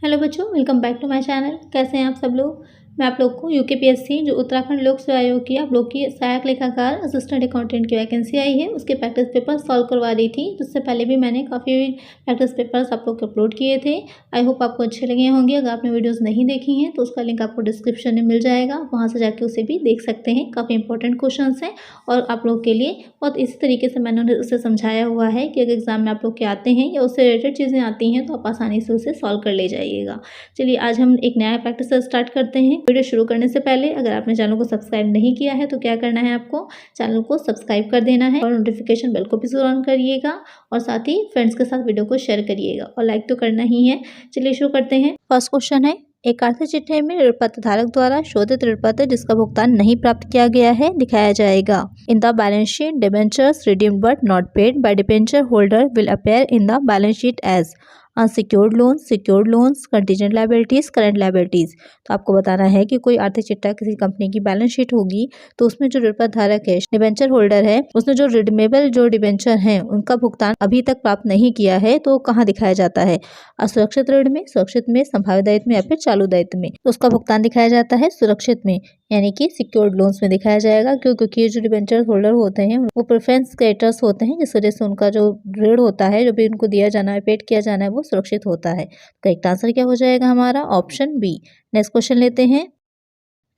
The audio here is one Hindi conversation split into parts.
हेलो बच्चों, welcome back to my channel. कैसे हैं आप सब लोग। मैं आप लोग को यूकेपीएससी जो उत्तराखंड लोक सेवा आयोग की आप लोग की सहायक लेखाकार असिस्टेंट अकाउंटेंट की वैकेंसी आई है, उसके प्रैक्टिस पेपर सॉल्व करवा रही थी। जिससे पहले भी मैंने काफ़ी प्रैक्टिस पेपर्स आप लोग के अपलोड किए थे। आई होप आपको अच्छे लगे होंगे। अगर आपने वीडियोज़ नहीं देखी हैं तो उसका लिंक आपको डिस्क्रिप्शन में मिल जाएगा, वहाँ से जाके उसे भी देख सकते हैं। काफ़ी इंपॉर्टेंट क्वेश्चन हैं और आप लोग के लिए बहुत इसी तरीके से मैंने उसे समझाया हुआ है कि अगर एग्जाम में आप लोग के आते हैं या उससे रिलेटेड चीज़ें आती हैं तो आप आसानी से उसे सॉल्व कर ले जाइएगा। चलिए आज हम एक नया प्रैक्टिस स्टार्ट करते हैं। वीडियो शुरू करने से पहले अगर आपने चैनल को सब्सक्राइब नहीं किया है तो क्या करना है, आपको चैनल को सब्सक्राइब कर देना है और नोटिफिकेशन बेल को भी जरूर ऑन करिएगा और साथ ही फ्रेंड्स के साथ वीडियो को शेयर करिएगा और लाइक तो करना ही है। चलिए शुरू करते हैं। फर्स्ट क्वेश्चन है, एक आर्थिक चिट्ठी में ऋणपत्र धारक द्वारा शोधित ऋणपत्र जिसका भुगतान नहीं प्राप्त किया गया है दिखाया जाएगा। In the balance sheet debentures redeemed but not paid by debenture holder will appear in the balance sheet as unsecured loans, secured loans, contingent liabilities, current liabilities. तो आपको बताना है कि कोई आर्थिक चिट्ठा किसी कंपनी की बैलेंस शीट होगी तो उसमें जो ऋणपत्र धारक है, डिबेंचर होल्डर है, उसने जो रिडीमेबल जो डिबेंचर हैं उनका भुगतान अभी तक प्राप्त नहीं किया है तो कहाँ दिखाया जाता है, असुरक्षित ऋण में, सुरक्षित में, संभावित दायित्व में या फिर चालू दायित्व में। तो उसका भुगतान दिखाया जाता है सुरक्षित में, यानी कि सिक्योर्ड लोन्स में दिखाया जाएगा। क्योंकि ये जो डिबेंचर होल्डर होते हैं वो प्रेफरेंस क्रेडिटर्स होते हैं, जिस वजह से उनका जो ऋण होता है, जो भी उनको दिया जाना है, पेड किया जाना है, वो सुरक्षित होता है। करेक्ट आंसर क्या हो जाएगा हमारा, ऑप्शन बी। नेक्स्ट क्वेश्चन लेते हैं।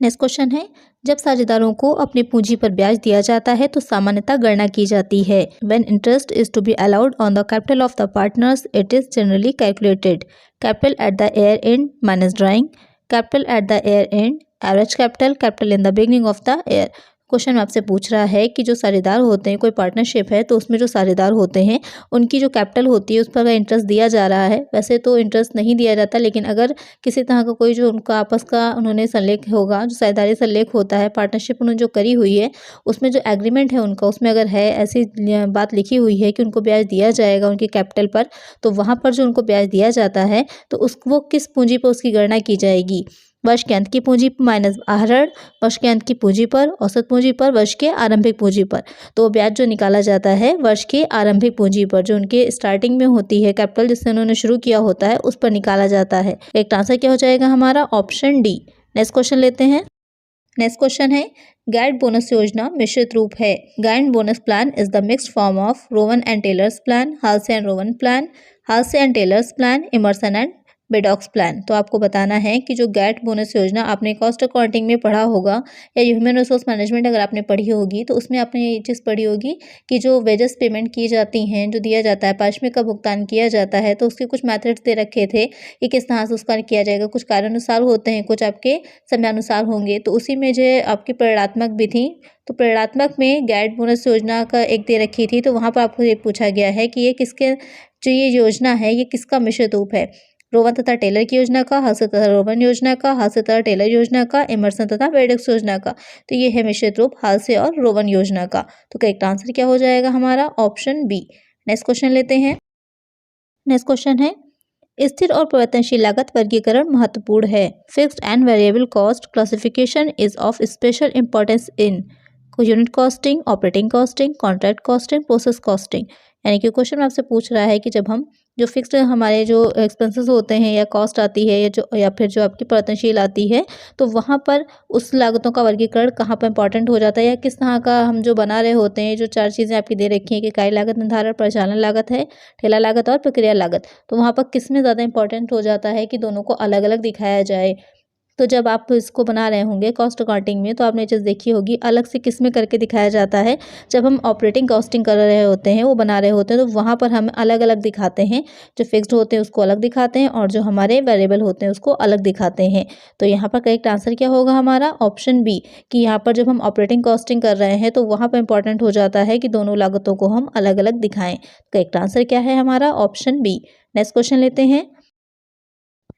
नेक्स्ट क्वेश्चन है, जब साझेदारों को अपनी पूंजी पर ब्याज दिया जाता है तो सामान्यतः गणना की जाती है। When interest is to be allowed on the capital of the partners, it is generally calculated. Capital at the year end minus drawing, capital at the year end, average capital, capital in the beginning of the year। Question में आपसे पूछ रहा है कि जो साझेदार होते हैं, कोई पार्टनरशिप है तो उसमें जो साझेदार होते हैं उनकी जो कैपिटल होती है उस पर अगर इंटरेस्ट दिया जा रहा है, वैसे तो इंटरेस्ट नहीं दिया जाता, लेकिन अगर किसी तरह का कोई जो उनका आपस का उन्होंने संलेख होगा, जो साझेदारी संलेख होता है, पार्टनरशिप उन्होंने जो करी हुई है उसमें जो एग्रीमेंट है उनका, उसमें अगर है ऐसी बात लिखी हुई है कि उनको ब्याज दिया जाएगा उनकी कैपिटल पर, तो वहाँ पर जो उनको ब्याज दिया जाता है तो वो किस पूंजी पर उसकी गणना की जाएगी, वर्ष के अंत की पूंजी माइनस आहरण, वर्ष के अंत की पूंजी पर, औसत पूंजी पर, वर्ष के आरंभिक पूंजी पर। तो ब्याज जो निकाला जाता है वर्ष के आरंभिक पूंजी पर, जो उनके स्टार्टिंग में होती है कैपिटल जिससे उन्होंने शुरू किया होता है, उस पर निकाला जाता है। एक आंसर क्या हो जाएगा हमारा, ऑप्शन डी। नेक्स्ट क्वेश्चन लेते हैं। नेक्स्ट क्वेश्चन है, गाइड बोनस योजना मिश्रित रूप है। Guide bonus plan is the mixed form of Rowan and Taylor's plan, Halsey and Rowan plan, Halsey and Taylor's plan, Emerson and Bedaux plan. तो आपको बताना है कि जो गैट बोनस योजना आपने कॉस्ट अकाउंटिंग में पढ़ा होगा या ह्यूमन रिसोर्स मैनेजमेंट अगर आपने पढ़ी होगी तो उसमें आपने ये चीज़ पढ़ी होगी कि जो वेजेस पेमेंट की जाती हैं, जो दिया जाता है, पारिश्रमिक का भुगतान किया जाता है, तो उसके कुछ मेथड्स दे रखे थे कि किस तरह से उसका किया जाएगा। कुछ कार्यानुसार होते हैं, कुछ आपके समयानुसार होंगे। तो उसी में जो आपकी प्रेरणात्मक भी थी, तो प्रेरणात्मक में गैट बोनस योजना का एक दे रखी थी, तो वहाँ पर आपको ये पूछा गया है कि ये किसके जो ये योजना है ये किसका मिश्रित रूप है, रोवन तथा टेलर की योजना का, हाल्से तथा रोवन योजना का, हाल्से तथा टेलर योजना का, इमर्सन तथा बेडॉक्स योजना का। तो ये है मिश्रित रूप हाल्से और रोवन योजना का। तो करेक्ट आंसर क्या हो जाएगा हमारा, ऑप्शन बी। नेक्स्ट क्वेश्चन लेते हैं। नेक्स्ट क्वेश्चन है, स्थिर और परिवर्तनशील लागत वर्गीकरण महत्वपूर्ण है। Fixed and variable cost classification is of special importance in unit costing, operating costing, contract costing, process costing. यानी कि क्वेश्चन में आपसे पूछ रहा है कि जब हम जो फिक्स्ड हमारे जो एक्सपेंसेस होते हैं या कॉस्ट आती है या फिर जो आपकी परिवर्तनशील आती है, तो वहाँ पर उस लागतों का वर्गीकरण कहाँ पर इंपॉर्टेंट हो जाता है या किस तरह का हम जो बना रहे होते हैं। जो चार चीज़ें आपकी दे रखी हैं कि इकाई लागत निर्धारण, परिचालन लागत है, ठेला लागत और प्रक्रिया लागत, तो वहाँ पर किस में ज़्यादा इंपॉर्टेंट हो जाता है कि दोनों को अलग अलग दिखाया जाए। तो जब आप इसको बना रहे होंगे कॉस्ट अकाउंटिंग में तो आपने चीज़ देखी होगी अलग से किस में करके दिखाया जाता है। जब हम ऑपरेटिंग कॉस्टिंग कर रहे होते हैं, वो बना रहे होते हैं, तो वहाँ पर हम अलग अलग दिखाते हैं। जो फिक्स्ड होते हैं उसको अलग दिखाते हैं और जो हमारे वेरिएबल होते हैं उसको अलग दिखाते हैं। तो यहाँ पर करेक्ट आंसर क्या होगा हमारा, ऑप्शन बी, कि यहाँ पर जब हम ऑपरेटिंग कॉस्टिंग कर रहे हैं तो वहाँ पर इंपॉर्टेंट हो जाता है कि दोनों लागतों को हम अलग अलग दिखाएं। करेक्ट आंसर क्या है हमारा, ऑप्शन बी। नेक्स्ट क्वेश्चन लेते हैं।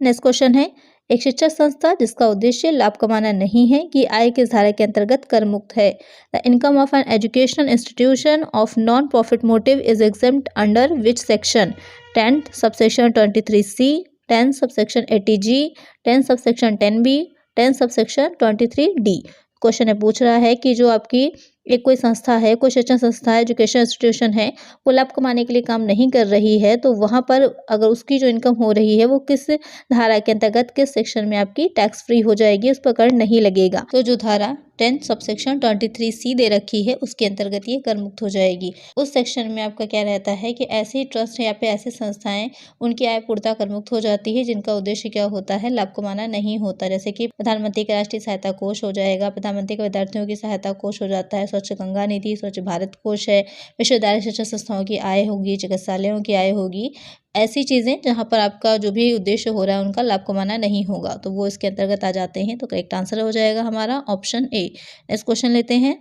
नेक्स्ट क्वेश्चन है, एक शिक्षा संस्था जिसका उद्देश्य लाभ कमाना नहीं है कि आय की धारा के अंतर्गत कर मुक्त है। The income of an educational institution of non profit motive is exempt under which section, 10 subsection 23C, 10 subsection 80G, 10 subsection 10B, 10 subsection 23D। Question में पूछ रहा है कि जो आपकी एक कोई संस्था है, कोई शिक्षण संस्था है, एजुकेशन इंस्टीट्यूशन है, वो लाभ कमाने के लिए काम नहीं कर रही है, तो वहाँ पर अगर उसकी जो इनकम हो रही है वो किस धारा के अंतर्गत, किस सेक्शन में आपकी टैक्स फ्री हो जाएगी, उस पर कर नहीं लगेगा। तो जो धारा 10 सबसेक्शन 23C दे रखी है उसके अंतर्गत ये कर मुक्त हो जाएगी। उस सेक्शन में आपका क्या रहता है कि ऐसे ट्रस्ट या फिर ऐसे संस्थाएं, उनकी आय पूर्णतः कर मुक्त हो जाती है जिनका उद्देश्य क्या होता है, लाभ कमाना नहीं होता। जैसे कि प्रधानमंत्री का राष्ट्रीय सहायता कोष हो जाएगा, प्रधानमंत्री के विद्यार्थियों की सहायता कोष हो जाता है, स्वच्छ गंगा निधि, स्वच्छ भारत कोष है, विश्वविद्यालय शिक्षण संस्थाओं की आय होगी, चिकित्सालयों की आय होगी। ऐसी चीज़ें जहाँ पर आपका जो भी उद्देश्य हो रहा है उनका लाभ कमाना नहीं होगा, तो वो इसके अंतर्गत आ जाते हैं। तो करेक्ट आंसर हो जाएगा हमारा ऑप्शन ए। नेक्स्ट क्वेश्चन लेते हैं।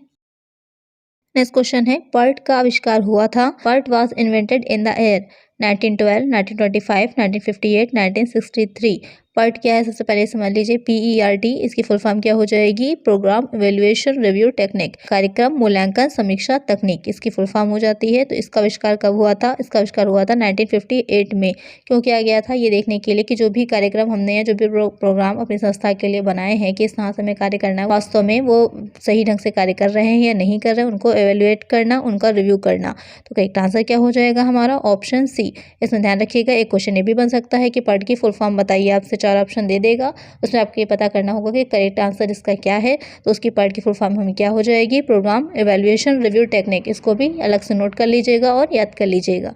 नेक्स्ट क्वेश्चन है, पर्ट का आविष्कार हुआ था। PERT was invented in the year 1912, 1925, 1958, 1963। PERT क्या है सबसे पहले समझ लीजिए। PERT, इसकी फुल फॉर्म क्या हो जाएगी, प्रोग्राम इवेल्युएशन रिव्यू टेक्निक, कार्यक्रम मूल्यांकन समीक्षा तकनीक, इसकी फुल फॉर्म हो जाती है। तो इसका आविष्कार कब हुआ था, इसका आविष्कार हुआ था 1958 में। क्यों किया गया था, ये देखने के लिए कि जो भी कार्यक्रम हमने या जो भी प्रोग्राम अपनी संस्था के लिए बनाए हैं कि इस तरह से हमें कार्य करना है, वास्तव में वो सही ढंग से कार्य कर रहे हैं या नहीं कर रहे हैं, उनको एवेल्युएट करना, उनका रिव्यू करना। तो करेक्ट आंसर क्या हो जाएगा हमारा, ऑप्शन सी। इसमें ध्यान रखिएगा, एक क्वेश्चन ये भी बन सकता है कि पर्ट की फुल फॉर्म बताइए, आपसे 4 ऑप्शन दे देगा, उसमें आपको ये पता करना होगा कि करेक्ट आंसर इसका क्या है। तो उसकी पर्ट की फुल फॉर्म हमें क्या हो जाएगी, प्रोग्राम इवेल्युएशन रिव्यू टेक्निक। इसको भी अलग से नोट कर लीजिएगा और याद कर लीजिएगा।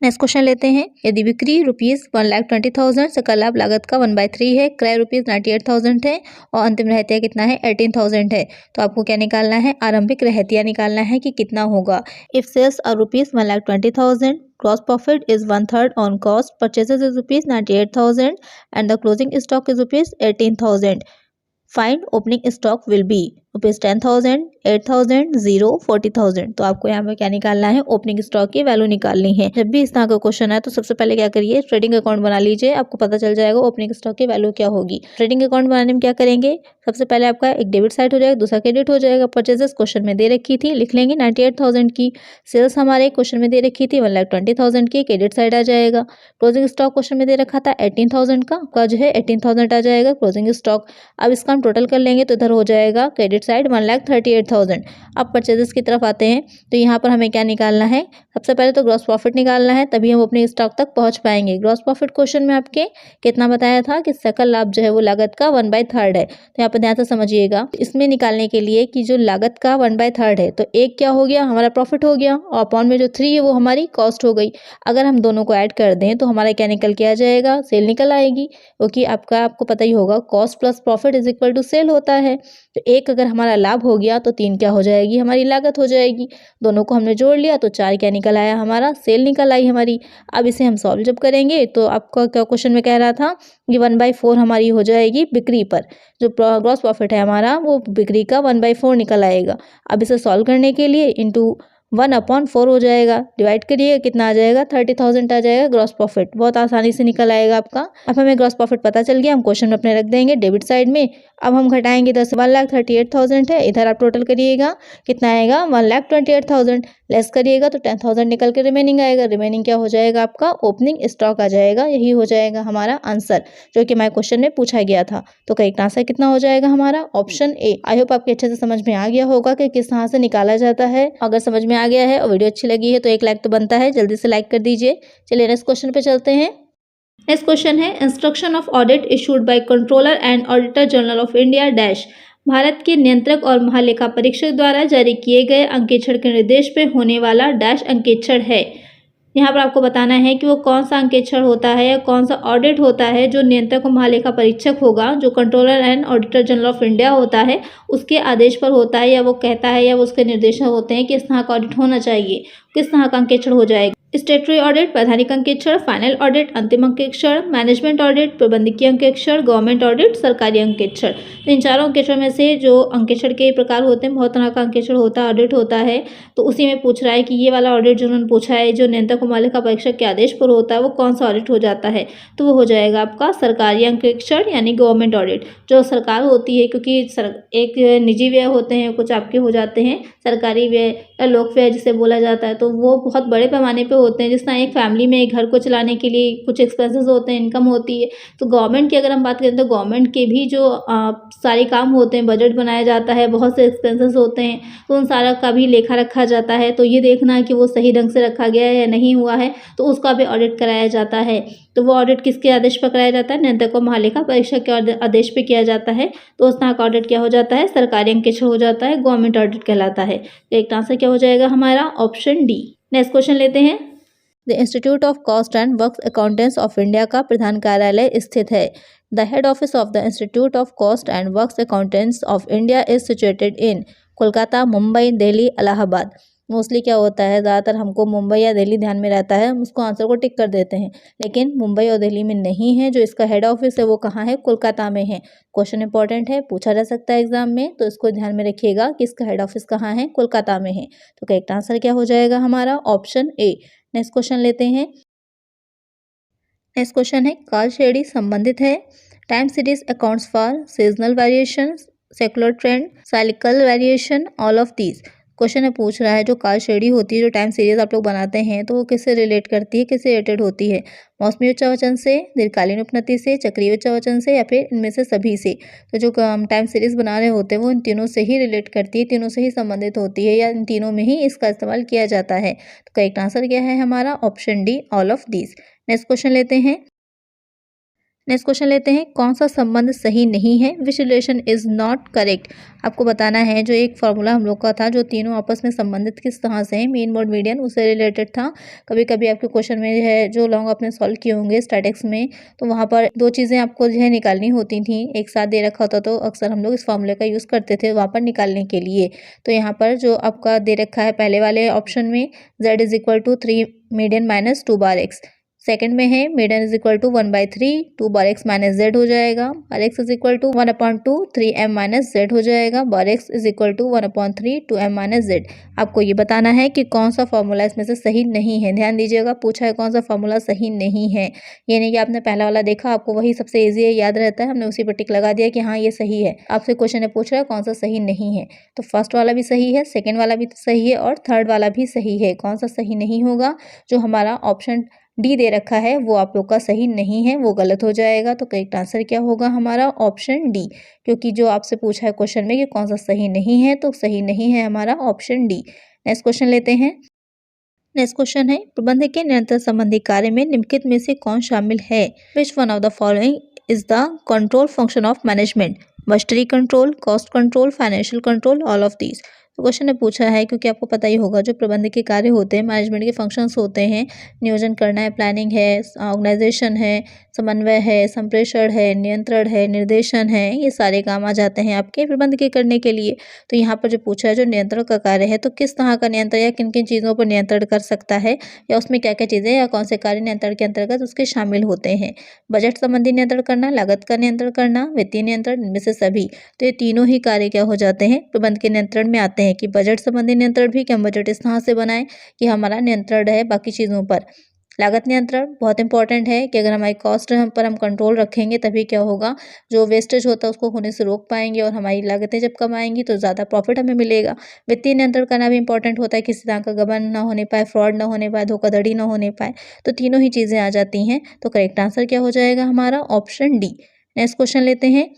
नेक्स्ट क्वेश्चन लेते हैं। यदि बिक्री ₹1,20,000 सकल लाभ लागत का 1/3 है, क्रय ₹98,000 है और अंतिम रहतिया कितना है, 18,000 है, तो आपको क्या निकालना है, आरंभिक रहतिया निकालना है कि कितना होगा। If sales are ₹1,20,000, gross profit is 1/3 on cost, purchases is ₹98,000 and the closing stock is ₹18,000. Find opening stock will be ₹10,000, 8,000, 0, 40,000। तो आपको यहाँ पे क्या निकालना है, ओपनिंग स्टॉक की वैल्यू निकालनी है। जब भी इस तरह का क्वेश्चन है तो सबसे पहले क्या करिए, ट्रेडिंग अकाउंट बना लीजिए, आपको पता चल जाएगा ओपनिंग स्टॉक की वैल्यू क्या होगी। ट्रेडिंग अकाउंट बनाने में क्या करेंगे, सबसे पहले आपका एक डेबिट साइड हो जाएगा, दूसरा क्रेडिट हो जाएगा। परचेजेस क्वेश्चन में दे रखी थी, लिख लेंगे 98,000 की। सेल्स हमारे क्वेश्चन में दे रखी थी 1,20,000 की, क्रेडिट साइड आ जाएगा। क्लोजिंग स्टॉक क्वेश्चन में दे रखा था 18,000 का जो है 18,000 आ जाएगा क्लोजिंग स्टॉक। अब इसका हम टोटल कर लेंगे तो इधर हो जाएगा क्रेडिट साइड 1,38,000। अब परचेजेस की तरफ आते हैं तो यहाँ पर हमें क्या निकालना है, सबसे पहले तो ग्रॉस प्रॉफिट निकालना है, तभी हम अपने स्टॉक तक पहुँच पाएंगे। ग्रॉस प्रॉफिट क्वेश्चन में आपके कितना बताया था कि सकल लाभ जो है वो लागत का 1/3 है। तो यहाँ पर ध्यान से समझिएगा, इसमें निकालने के लिए कि जो लागत का 1/3 है तो एक क्या हो गया, हमारा प्रॉफिट हो गया और अपॉन में जो 3 है वो हमारी कॉस्ट हो गई। अगर हम दोनों को ऐड कर दें तो हमारा क्या निकल के आ जाएगा, सेल निकल आएगी, क्योंकि आपको पता ही होगा cost plus profit is equal to sale होता है। तो एक अगर हमारा लाभ हो गया तो 3 क्या हो जाएगी, हमारी लागत हो जाएगी। दोनों को हमने जोड़ लिया तो 4 क्या निकल आया, हमारा सेल निकल आई हमारी। अब इसे हम सॉल्व जब करेंगे तो आपका क्या क्वेश्चन में कह रहा था कि 1/4 हमारी हो जाएगी बिक्री पर, जो ग्रॉस प्रॉफिट है हमारा वो बिक्री का 1/4 निकल आएगा। अब इसे सॉल्व करने के लिए इंटू 1/4 हो जाएगा, डिवाइड करिए कितना आ जाएगा, 30,000 आ जाएगा ग्रॉस प्रॉफिट। बहुत आसानी से निकल आएगा आपका। अब हमें ग्रॉस प्रॉफिट पता चल गया, हम क्वेश्चन में अपने रख देंगे डेबिट साइड में। अब हम घटाएंगे 1,38,000 है, इधर आप टोटल करिएगा कितना आएगा, 1,28,000 लेस करिएगा तो 10,000 निकल के रिमेनिंग आएगा। रिमेनिंग क्या हो जाएगा आपका, ओपनिंग स्टॉक आ जाएगा। यही हो जाएगा हमारा आंसर जो कि हमारे क्वेश्चन में पूछा गया था। तो करेक्ट आंसर कितना हो जाएगा हमारा, ऑप्शन ए। आई होप आपके अच्छे से समझ में आ गया होगा कि किस तरह से निकाला जाता है। अगर समझ में आ गया है और वीडियो अच्छी लगी है तो एक लाइक तो बनता है, जल्दी से लाइक कर दीजिए। चलिए नेक्स्ट क्वेश्चन पे चलते हैं। नेक्स्ट क्वेश्चन है, instruction of audit issued by controller and auditor general of India dash, Bharat के नियंत्रक और महालेखा परीक्षक द्वारा जारी किए गए अंकेक्षण के निर्देश पे होने वाला डैश अंकेक्षण है। यहाँ पर आपको बताना है कि वो कौन सा अंकेक्षण होता है या कौन सा ऑडिट होता है जो नियंत्रक और महालेखा परीक्षक होगा, जो controller and auditor general of India होता है, उसके आदेश पर होता है या वो कहता है या वो उसके निर्देश होते हैं कि इस तरह का ऑडिट होना चाहिए, किस तरह का अंकेक्षण हो जाएगा। स्टेटरी ऑडिट, वैधानिक अंकेक्षण, फाइनल ऑडिट, अंतिम अंकेक्षण, मैनेजमेंट ऑडिट, प्रबंधकीय अंकेक्षण, गवर्नमेंट ऑडिट, सरकारी अंकेक्षण। तो इन चारों अंकेक्षण में से जो अंकेक्षण के प्रकार होते हैं, बहुत तरह का अंकेक्षण होता है, ऑडिट होता है। तो उसी में पूछ रहा है कि ये वाला ऑडिट जो उन्होंने पूछा है, जो नियंत्रक और महालेखा परीक्षक के आदेश पर होता है, वो कौन सा ऑडिट हो जाता है। तो वो हो जाएगा आपका सरकारी अंकेक्षण यानी गवर्नमेंट ऑडिट। जो सरकार होती है, क्योंकि एक निजी व्यय होते हैं, कुछ आपके हो जाते हैं सरकारी व्यय या लोक व्यय जिसे बोला जाता है, तो वो बहुत बड़े पैमाने पर होते हैं, जिस तरह एक फैमिली में एक घर को चलाने के लिए कुछ एक्सपेंसेस होते हैं, इनकम होती है। तो गवर्नमेंट की अगर हम बात करें तो गवर्नमेंट के भी जो सारे काम होते हैं, बजट बनाया जाता है, बहुत से एक्सपेंसेस होते हैं, तो उन सारा का भी लेखा रखा जाता है। तो ये देखना कि वो सही ढंग से रखा गया है या नहीं हुआ है, तो उसका भी ऑडिट कराया जाता है। तो वो ऑडिट किसके आदेश पर कराया जाता है? नियंत्रक और महालेखा परीक्षक के आदेश पे किया जाता है। तो उस तरह का ऑडिट क्या हो जाता है? सरकारी अंकेक्षण हो जाता है, गवर्नमेंट ऑडिट कहलाता है। तो एक आंसर क्या हो जाएगा हमारा? Option D. नेक्स्ट क्वेश्चन लेते हैं। The institute of cost and works accountants of India का प्रधान कार्यालय स्थित है। The head office of the institute of cost and works accountants of India is situated in Kolkata, Mumbai, Delhi, Allahabad. Mostly क्या होता है, ज़्यादातर हमको मुंबई या दिल्ली ध्यान में रहता है, हम उसको आंसर को टिक कर देते हैं, लेकिन मुंबई और दिल्ली में नहीं है। जो इसका हेड ऑफिस है वो कहाँ है? कोलकाता में है। क्वेश्चन इंपॉर्टेंट है, पूछा जा सकता है एग्जाम में, तो इसको ध्यान में रखिएगा कि इसका हेड ऑफिस कहाँ है? कोलकाता में है। तो करेक्ट आंसर क्या हो जाएगा हमारा? Option A. नेक्स्ट क्वेश्चन लेते हैं। नेक्स्ट क्वेश्चन है, कालश्रेणी संबंधित है time series accounts for seasonal variation, secular trend, cyclical variation, all of these. Question में पूछ रहा है जो कालश्रेणी होती है, जो टाइम सीरीज आप लोग बनाते हैं, तो वो किससे रिलेट करती है, किससे रिलेटेड होती है? मौसमी उच्चावचन से, दीर्घकालीन उपनति से, चक्रीय उच्चावचन से, या फिर इनमें से सभी से। तो जो टाइम सीरीज बना रहे होते हैं वो इन तीनों से ही रिलेट करती है, तीनों से ही संबंधित होती है, या इन तीनों में ही इसका इस्तेमाल किया जाता है। तो करेक्ट आंसर क्या है हमारा? Option D, all of these. Next question लेते हैं। नेक्स्ट क्वेश्चन लेते हैं, कौन सा संबंध सही नहीं है? विच रिलेशन इज नॉट करेक्ट। आपको बताना है जो एक फॉर्मूला हम लोग का था, जो तीनों आपस में संबंधित किस तरह से है, मीन, मोड, मीडियन, उससे रिलेटेड था। कभी कभी आपके क्वेश्चन में है जो लॉन्ग आपने सॉल्व किए होंगे स्टैटिक्स में, तो वहाँ पर दो चीज़ें आपको जो है निकालनी होती थी, एक साथ दे रखा होता, तो अक्सर हम लोग इस फॉर्मूले का यूज़ करते थे वहाँ पर निकालने के लिए। तो यहाँ पर जो आपका दे रखा है पहले वाले ऑप्शन में, z is equal to 3 median minus 2 bar x। Second में है median is equal to 1/3 2 bar x minus z हो जाएगा, और x is equal to 1/2 3m minus z हो जाएगा, bar x is equal to 1/3 2m minus z. आपको ये बताना है कि कौन सा फॉर्मूला इसमें से सही नहीं है। ध्यान दीजिएगा, पूछा है कौन सा फॉर्मूला सही नहीं है। ये नहीं कि आपने पहला वाला देखा, आपको वही सबसे ईजी है, याद रहता है, हमने उसी पर टिक लगा दिया कि हाँ ये सही है। आपसे क्वेश्चन में पूछ रहा है कौन सा सही नहीं है, तो फर्स्ट वाला भी सही है, सेकेंड वाला भी सही है, और थर्ड वाला भी सही है। कौन सा सही नहीं होगा? जो हमारा ऑप्शन डी दे रखा है वो आप लोग का सही नहीं है, वो गलत हो जाएगा। तो करेक्ट आंसर क्या होगा हमारा? Option D. क्योंकि जो आपसे पूछा है क्वेश्चन में कि कौन सा सही नहीं है, तो सही नहीं है हमारा ऑप्शन डी। नेक्स्ट क्वेश्चन लेते हैं। नेक्स्ट क्वेश्चन है, प्रबंधक के नियंत्रण संबंधी कार्य में निम्नलिखित में से कौन शामिल है? Which one of the following is the control function of management? Budgetary control, cost control, financial control, all of these. तो क्वेश्चन ने पूछा है, क्योंकि आपको पता ही होगा जो प्रबंधक के कार्य होते हैं, मैनेजमेंट के फंक्शंस होते हैं, नियोजन करना है, प्लानिंग है, ऑर्गेनाइजेशन है, समन्वय है, संप्रेषण है, नियंत्रण है, निर्देशन है, ये सारे काम आ जाते हैं आपके प्रबंध के करने के लिए। तो यहाँ पर जो पूछा है जो नियंत्रण का कार्य है, तो किस तरह का नियंत्रण या किन किन चीज़ों पर नियंत्रण कर सकता है, या उसमें क्या क्या चीज़ें या कौन से कार्य नियंत्रण के अंतर्गत उसके शामिल होते हैं? बजट संबंधी नियंत्रण करना, लागत का नियंत्रण करना, वित्तीय नियंत्रण, इनमें से सभी। तो ये तीनों ही कार्य क्या हो जाते हैं? प्रबंध के नियंत्रण में आते हैं। कि बजट संबंधी नियंत्रण भी, कि हम बजट इस तरह से बनाएं कि हमारा नियंत्रण रहे बाकी चीज़ों पर। लागत नियंत्रण बहुत इंपॉर्टेंट है कि अगर हमारी कॉस्ट पर हम कंट्रोल रखेंगे तभी क्या होगा, जो वेस्टेज होता है उसको होने से रोक पाएंगे, और हमारी लागतें जब कम आएंगी तो ज़्यादा प्रॉफिट हमें मिलेगा। वित्तीय नियंत्रण करना भी इंपॉर्टेंट होता है, किसी तरह का गबन ना होने पाए, फ्रॉड ना होने पाए, धोखाधड़ी ना होने पाए। तो तीनों ही चीज़ें आ जाती हैं। तो करेक्ट आंसर क्या हो जाएगा हमारा? Option D. नेक्स्ट क्वेश्चन लेते हैं।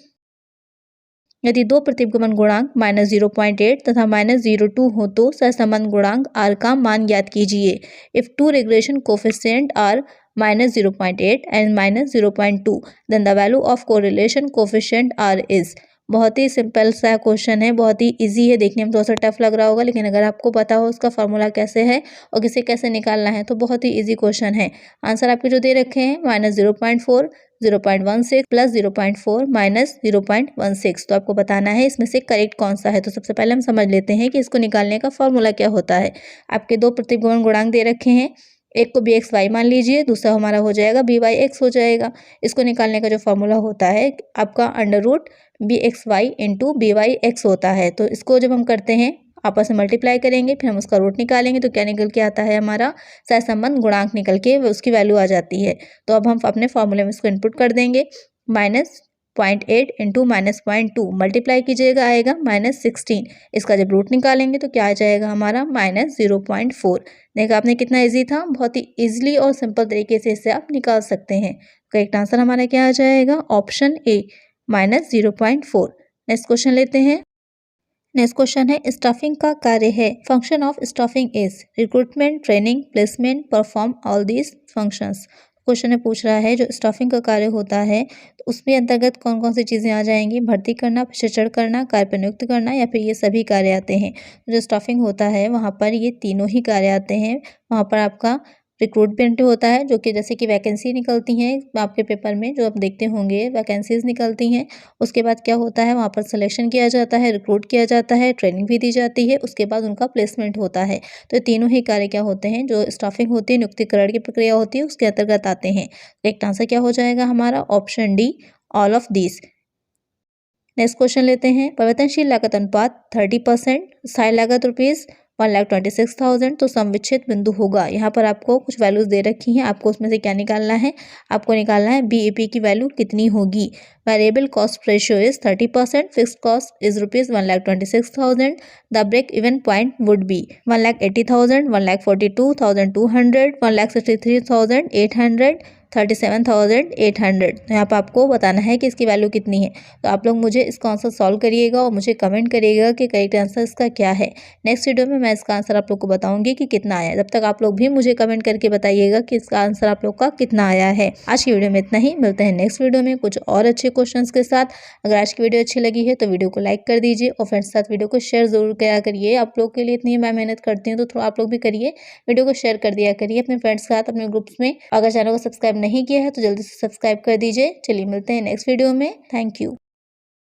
यदि दो प्रतिगमन गुणांक -0.8 तथा -0.2 हो तो सहसंबंध गुणांक r का मान ज्ञात कीजिए। If two regression coefficient are -0.8 and -0.2 then the value of correlation coefficient r is. बहुत ही सिंपल सा क्वेश्चन है, बहुत ही इजी है, देखने में थोड़ा सा टफ लग रहा होगा, लेकिन अगर आपको पता हो उसका फॉर्मूला कैसे है और किसे कैसे निकालना है तो बहुत ही इजी क्वेश्चन है। आंसर आपके जो दे रखे हैं -0.4, 0.16 प्लस 0.4 माइनस 0.16। तो आपको बताना है इसमें से करेक्ट कौन सा है। तो सबसे पहले हम समझ लेते हैं कि इसको निकालने का फॉर्मूला क्या होता है। आपके दो प्रतिगमन गुणांक दे रखे हैं, एक को BXY मान लीजिए, दूसरा हमारा हो जाएगा BYX हो जाएगा। इसको निकालने का जो फॉर्मूला होता है आपका √BXY इंटू BYX होता है। तो इसको जब हम करते हैं आपस में मल्टीप्लाई करेंगे, फिर हम उसका रूट निकालेंगे, तो क्या निकल के आता है हमारा? सहसंबंध गुणांक निकल के उसकी वैल्यू आ जाती है। तो अब हम अपने फॉर्मूले में इसको इनपुट कर देंगे, 0.8 इंटू -0.2 मल्टीप्लाई कीजिएगा, आएगा -16। इसका जब रूट निकालेंगे तो क्या आ जाएगा हमारा -0.4। देखा आपने कितना इजी था, बहुत ही इजीली और सिंपल तरीके से इसे आप निकाल सकते हैं। करेक्ट आंसर हमारा क्या आ जाएगा, ऑप्शन ए -0.4। नेक्स्ट क्वेश्चन लेते हैं। नेक्स्ट क्वेश्चन है, स्टाफिंग का कार्य है। Function of staffing is recruitment, training, placement, perform all these functions. Question में पूछ रहा है जो स्टाफिंग का कार्य होता है तो उसमें अंतर्गत कौन कौन सी चीज़ें आ जाएंगी, भर्ती करना, प्रशिक्षण करना, कार्य पर नियुक्त करना या फिर ये सभी कार्य आते हैं। जो स्टाफिंग होता है वहाँ पर ये तीनों ही कार्य आते हैं। वहाँ पर आपका रिक्रूटमेंट होता है जो कि जैसे कि वैकेंसी निकलती हैं आपके पेपर में जो आप देखते होंगे, वैकेंसीज निकलती हैं। उसके बाद क्या होता है, वहाँ पर सिलेक्शन किया जाता है, रिक्रूट किया जाता है, ट्रेनिंग भी दी जाती है, उसके बाद उनका प्लेसमेंट होता है। तो तीनों ही कार्य क्या होते हैं, जो स्टाफिंग होती है, नियुक्तिकरण की प्रक्रिया होती है, उसके अंतर्गत आते हैं। करेक्ट आंसर क्या हो जाएगा हमारा, option D, all of these. Next question लेते हैं। परिवर्तनशील लागत अनुपात 30%, स्थायी लागत ₹1,26,000 तो समविच्छेद बिंदु होगा। यहाँ पर आपको कुछ वैल्यूज दे रखी हैं, आपको उसमें से क्या निकालना है, आपको निकालना है BEP की वैल्यू कितनी होगी। Variable cost ratio is 30%, fixed cost is ₹1,26,000, the break even point would be 1,80,000, 1,42,200, 1,63,800, 37,800। तो यहाँ पर आपको बताना है कि इसकी वैल्यू कितनी है। तो आप लोग मुझे इसका आंसर सॉल्व करिएगा और मुझे कमेंट करिएगा कि करेक्ट आंसर इसका क्या है। नेक्स्ट वीडियो में मैं इसका आंसर आप लोग को बताऊंगी कि कितना आया। जब तक आप लोग भी मुझे कमेंट करके बताइएगा कि इसका आंसर आप लोग का कितना आया है। आज की वीडियो में इतना ही, मिलते हैं नेक्स्ट वीडियो में कुछ और अच्छे क्वेश्चंस के साथ। अगर आज की वीडियो अच्छी लगी है तो वीडियो को लाइक कर दीजिए और फ्रेंड्स के साथ वीडियो को शेयर जरूर किया करिए। आप लोग के लिए इतनी मैं मेहनत करती हूँ तो थोड़ा आप लोग भी करिए, वीडियो को शेयर कर दिया करिए अपने फ्रेंड्स के साथ, अपने ग्रुप्स में। अगर चैनल को सब्सक्राइब नहीं किया है तो जल्दी से सब्सक्राइब कर दीजिए। चलिए मिलते हैं नेक्स्ट वीडियो में। Thank you.